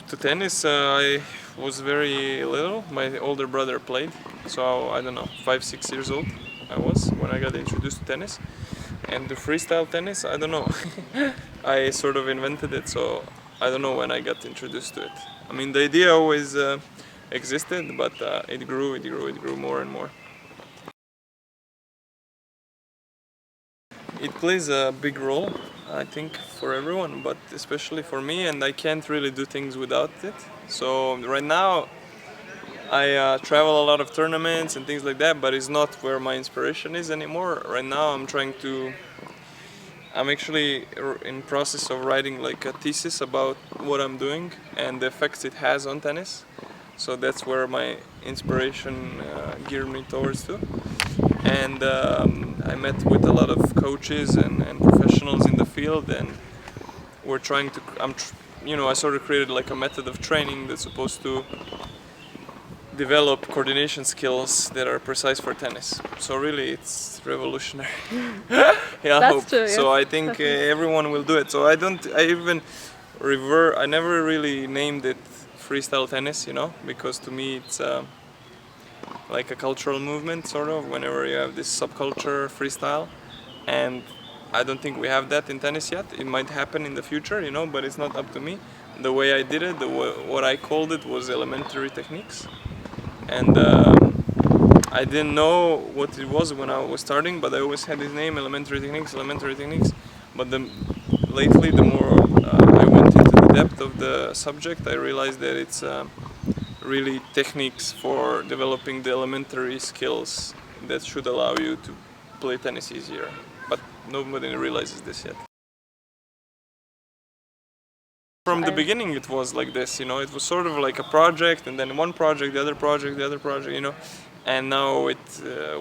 To tennis, I was very little. My older brother played, so I don't know, 5, 6 years old I was when I got introduced to tennis. And the freestyle tennis, I don't know. I sort of invented it, so I don't know when I got introduced to it. I mean, the idea always existed, but it grew more and more. It plays a big role, I think, for everyone, but especially for me, and I can't really do things without it. So right now, I travel a lot of tournaments and things like that, but it's not where my inspiration is anymore. Right now, I'm actually in process of writing like a thesis about what I'm doing and the effects it has on tennis. So that's where my inspiration geared me towards too. And I met with a lot of coaches and professionals in the field, and we're trying to. I sort of created like a method of training that's supposed to develop coordination skills that are precise for tennis. So really, it's revolutionary. Yeah, I That's hope. true, yes. So I think everyone will do it. So I don't. I even I never really named it freestyle tennis, because to me it's like a cultural movement, sort of. Whenever you have this subculture freestyle, and I don't think we have that in tennis yet. It might happen in the future, but it's not up to me. The way I did it, what I called it was elementary techniques, and I didn't know what it was when I was starting, but I always had this name, elementary techniques, elementary techniques. But lately, the more I went into the depth of the subject, I realized that it's really techniques for developing the elementary skills that should allow you to play tennis easier. But nobody realizes this yet. From the beginning it was like this, it was sort of like a project, and then one project, the other project, the other project, and now it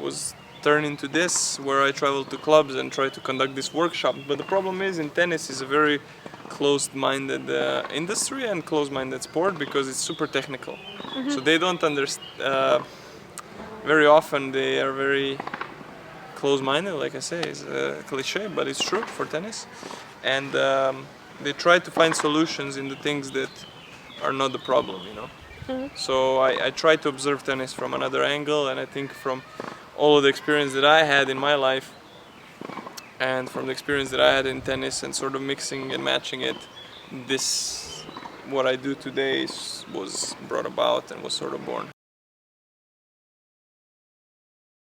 was turned into this, where I travel to clubs and try to conduct this workshop. But the problem is, in tennis is a very closed-minded industry and closed-minded sport, because it's super technical. So they don't understand, very often they are very close-minded, like I say, it's a cliche, but it's true for tennis. And they try to find solutions in the things that are not the problem. So I try to observe tennis from another angle, and I think from all of the experience that I had in my life, and from the experience that I had in tennis, and sort of mixing and matching it, what I do today was brought about and was sort of born.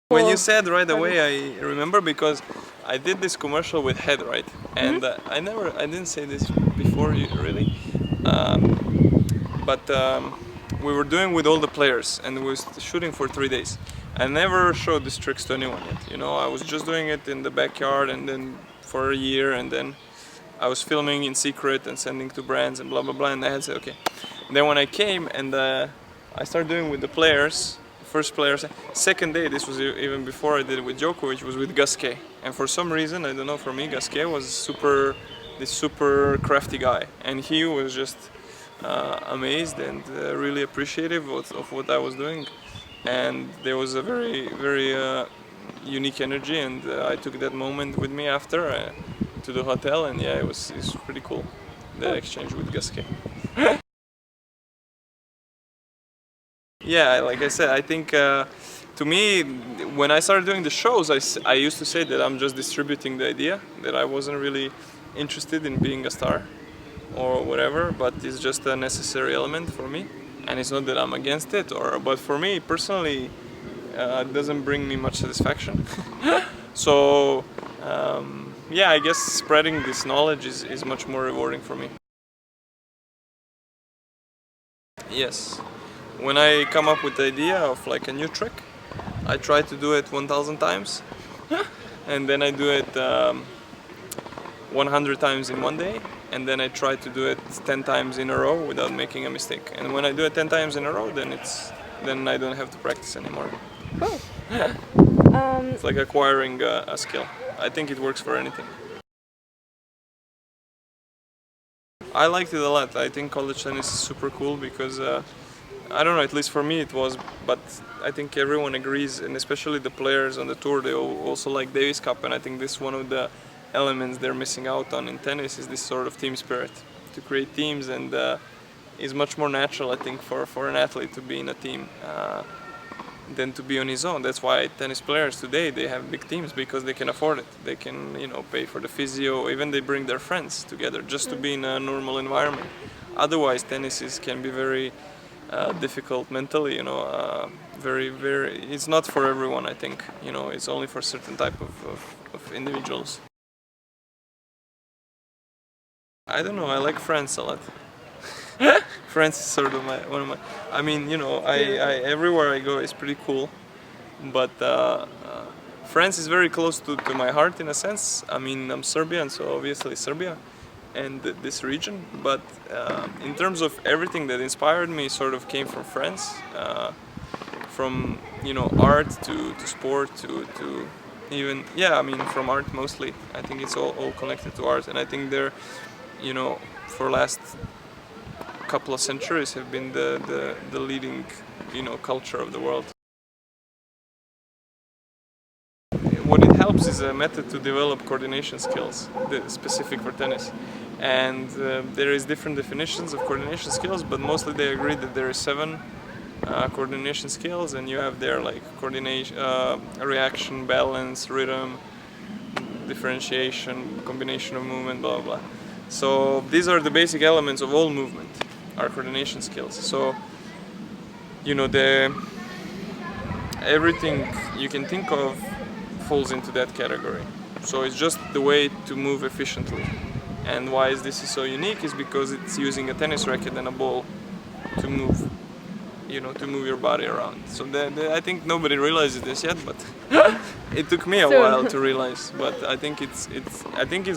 When you said right away, I remember, because I did this commercial with Head, right? And I didn't say this before, really, but we were doing with all the players, and we were shooting for 3 days. I never showed these tricks to anyone yet. I was just doing it in the backyard, and then for a year, and then I was filming in secret and sending to brands and blah blah blah. And I had said, okay. Then when I came and I started doing with the players. First players, second day, this was even before I did it with Djokovic, was with Gasquet. And for some reason, I don't know, for me, Gasquet was this super crafty guy. And he was just amazed and really appreciative of what I was doing. And there was a very, very unique energy, and I took that moment with me after to the hotel, and yeah, it's pretty cool, the exchange with Gasquet. Yeah, like I said, I think to me, when I started doing the shows, I used to say that I'm just distributing the idea, that I wasn't really interested in being a star or whatever, but it's just a necessary element for me. And it's not that I'm against it, but for me personally, it doesn't bring me much satisfaction. So, yeah, I guess spreading this knowledge is much more rewarding for me. Yes. When I come up with the idea of like a new trick, I try to do it 1,000 times, and then I do it 100 times in one day, and then I try to do it 10 times in a row without making a mistake. And when I do it 10 times in a row, then I don't have to practice anymore. Cool. It's like acquiring a skill. I think it works for anything. I liked it a lot. I think college tennis is super cool because I don't know, at least for me it was, but I think everyone agrees, and especially the players on the tour, they also like Davis Cup, and I think this is one of the elements they're missing out on in tennis, is this sort of team spirit, to create teams and is much more natural, I think, for an athlete to be in a team than to be on his own. That's why tennis players today, they have big teams, because they can afford it. They can, you know, pay for the physio. Even they bring their friends together just to be in a normal environment. Otherwise, can be very difficult mentally. You know, very. It's not for everyone, I think. You know, it's only for certain type of individuals. I don't know. I like France a lot. France is sort of one of my. I mean, you know, I everywhere I go is pretty cool, but France is very close to my heart in a sense. I mean, I'm Serbian, so obviously Serbia, and this region. But in terms of everything that inspired me, sort of came from France, from, you know, art to sport to even, yeah, I mean, from art mostly. I think it's all connected to art, and I think they're, you know, for last couple of centuries have been the leading, you know, culture of the world. What it helps is a method to develop coordination skills, specific for tennis. And there is different definitions of coordination skills, but mostly they agree that there are 7 coordination skills, and you have there like coordination, reaction, balance, rhythm, differentiation, combination of movement, blah blah blah. So these are the basic elements of all movement, our coordination skills. So, you know, everything you can think of falls into that category. So it's just the way to move efficiently. And why is this so unique is because it's using a tennis racket and a ball to move, you know, to move your body around. So I think nobody realizes this yet, but it took me a while to realize. But I think it's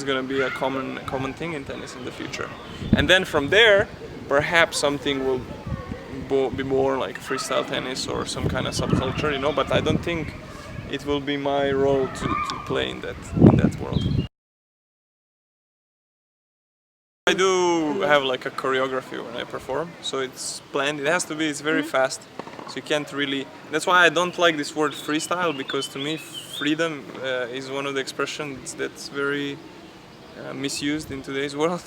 gonna be a common thing in tennis in the future. And then from there, perhaps something will be more like freestyle tennis or some kind of subculture, you know. But I don't think it will be my role to play in that world. I do have like a choreography when I perform, so it's planned. It has to be. It's very fast, so you can't really. That's why I don't like this word freestyle, because to me, freedom is one of the expressions that's very misused in today's world.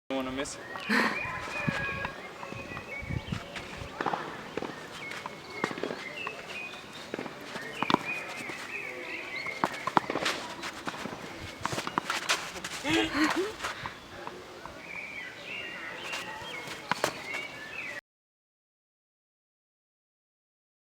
I don't want to miss it.